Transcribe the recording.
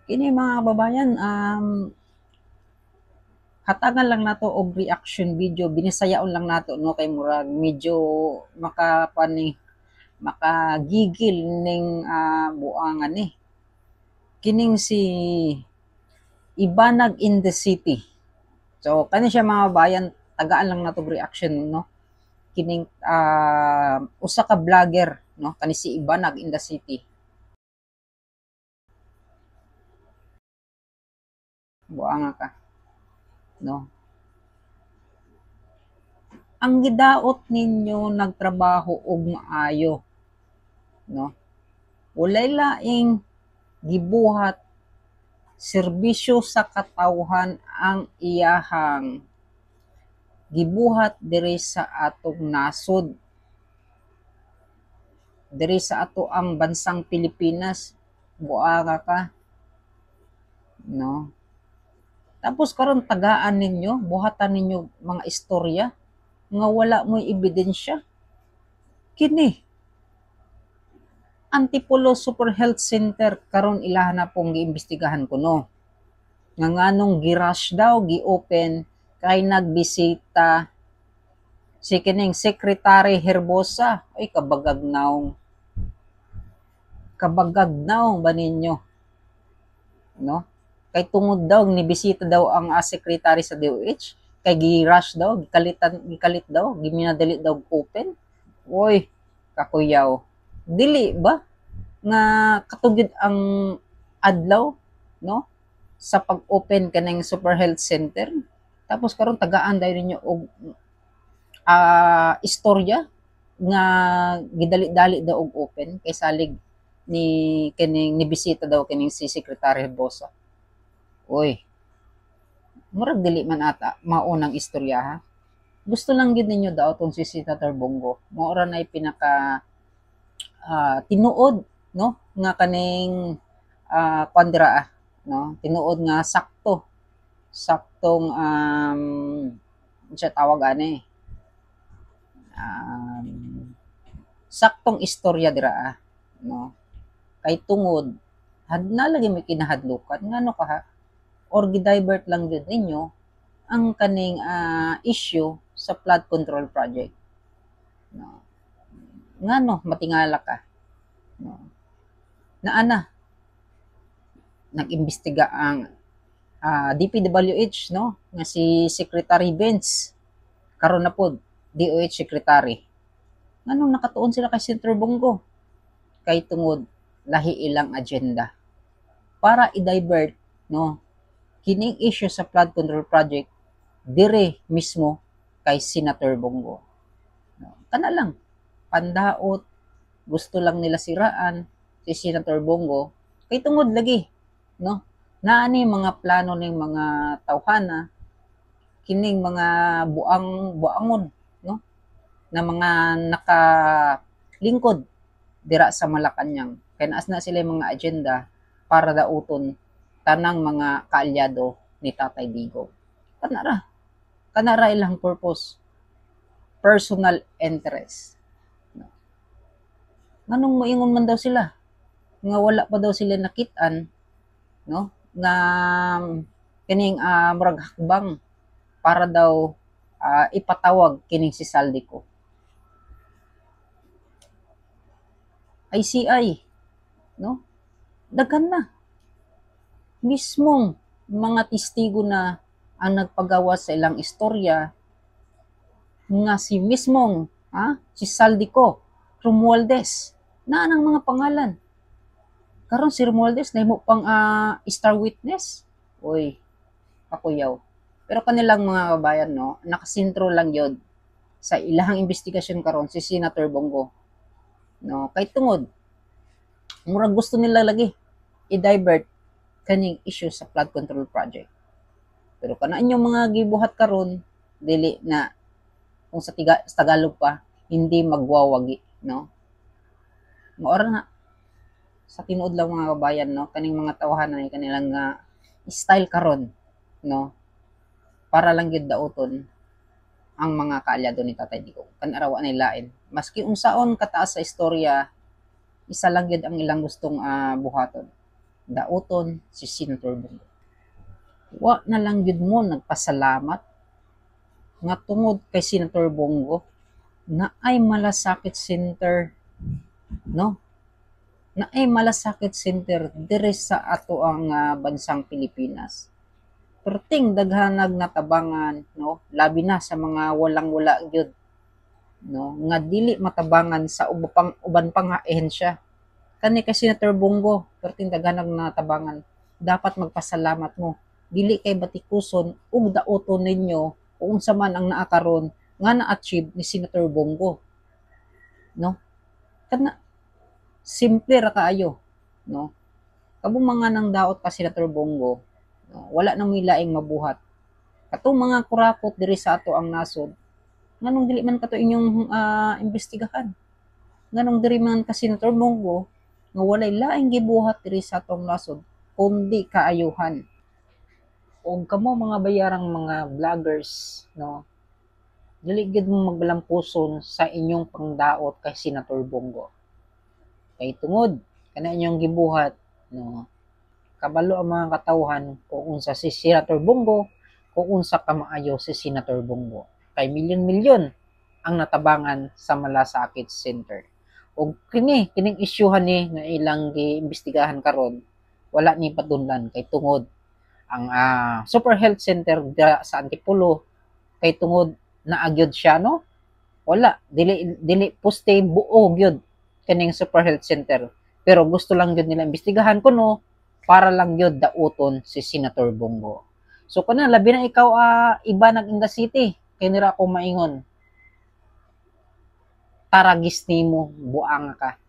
Kini mga kababayan, hatagan lang nato og reaction video, binisayaon lang nato no kay murag medyo makapani makagigil ning buangan ni. Kining si Ibanag in the City. So kani siya mga kababayan, tagaan lang nato og reaction no. Kining usa ka vlogger no, kani si Ibanag in the City. Buanga ka no. Ang gidaot ninyo nagtrabaho og maayo no. Walay laing gibuhat serbisyo sa katawhan ang iyahang gibuhat diri sa atong nasod, diri sa ato ang bansang Pilipinas. Buanga ka no. Tapos karon tagaan ninyo, buhatan ninyo mga istorya nga wala mo'y ebidensya. Kini Antipolo Super Health Center karon ilahan na pong giimbestigahan kuno. Nga nganong girush daw gi-open kay nagbisita si kining Secretary Herbosa. Ay kabagagnaw ba ninyo no? Kay tungod daw nibisita daw ang secretary sa DOH, kay gi-rush daw, gikalit daw, giminadali daw open. Oy, kakuyaw. Dili ba nga katugid ang adlaw no sa pag-open kanang Super Health Center? Tapos karon tagaan dayon ninyo og istorya nga gidali-dali daw og open kay salig ni kining nibisita daw kining si Secretary Bosa. Uy, murag dili man ata maunang istorya ha. Gusto lang gid ninyo daw tong si Senator Bongo. Mao ra nay pinaka tinuod no nga kaning kwandra no. Tinuod nga saktong siya tawag ani um, saktong istorya dira no. Kay tungod hadna lagi may kinahadlukan ngano ka ha, or gidivert lang gid ninyo ang kaning issue sa flood control project no. Ngano matingala ka no. Naana nag-imbestiga ang DPWH no nga si Secretary Benz, karon na pod DOH Secretary. Nganong nakatuon sila kay Senator Bongo? Kay tungod lahi ilang agenda para i-divert no kining issue sa flood control project dire mismo kay Senator Bongo. No, kana lang pandaot, gusto lang nila siraan si Senator Bongo kay tungod lagi no naani mga plano ning mga tawhana kining mga buangon no na mga nakalingkod dira sa Malacanang kay naas na sila mga agenda para dauton tanang mga kaalyado ni Tatay Digong. Kanara ilang purpose, personal interest. No. Nganong moingon man daw sila nga wala pa daw sila nakitaan no nga kining murag hakbang para daw ipatawag kining si Saldico. ICI no daghan na mismong mga testigo na ang nagpagawa sa ilang istorya nga si mismong si Saldico Romualdez na ang mga pangalan. Karon si Romualdez nahimo pang star witness. Oy, kakuyaw. Pero kanilang mga kabayan no, nakasintro lang yun sa ilahang investigasyon karon si Senator Bongo. No, kay tungod murag gusto nila lagi i-divert kaning issue sa flood control project. Pero kanaan yung mga gibuhat karon dili na kung sa Tagalog pa hindi magwawagi no. Maora na sa tinuod lang mga kabayan no kaning mga tawhanan ay kanilang style karon no para lang gyud daoton ang mga kaalyado ni Tatay Digong kan araw anay lain maski unsaon kataas sa istorya isa lang gyud ang ilang gustong buhaton dauton si Senator Bongo. Wa na lang gyud mo nagpasalamat nga tungod kay Senator Bongo na ay malasakit center, no? Na ay malasakit center diri sa ato ang bansang Pilipinas. Perting daghanag natabangan, no? Labi na sa mga walang-wala gyud, no? Nga dili matabangan sa uban pang ahensya. Kani kay Senator Bongo, perting daghanag natabangan. Dapat magpasalamat mo. Dili kay batikuson ug daoton ninyo kung unsa man ang naakaron nga na-achieve ni Senator Bongo, no? Kana simple ra kaayo, no? Kabong mga nang daot ka Senator Bongo, no? Wala nang milaing mabuhat. Katong mga kurakot diri sa ato ang nasod, nganong dili man kato inyong imbestigahan? Nganong diri man ka Senator Bongo nga walay laing gibuhat diri sa atong nasod kundi kaayuhan. O kamo mga bayarang mga vloggers, no? Dili gid mo magbalampuson sa inyong pangdaot kay Senator Bongo. Kay tungod kana inyong gibuhat, no? Kabalo ang mga katawhan kung unsa si Senator Bongo, kung unsa ka maayo si Senator Bongo. Kay milyon-milyon ang natabangan sa Malasakit Center. O kining isyuhan ni nga ilang giimbestigahan karon, wala ni padunlan kay tungod ang Super Health Center sa Antipolo kay tungod naagyod siya, no? Wala, dili poste buo gyud kaning Super Health Center. Pero gusto lang gyud nila imbestigahan kuno para lang gyud dauton si Senator Bongo. So kana labi na ikaw iba nag-Inda City kay nira ko maingon. Taragis nimo buang ka.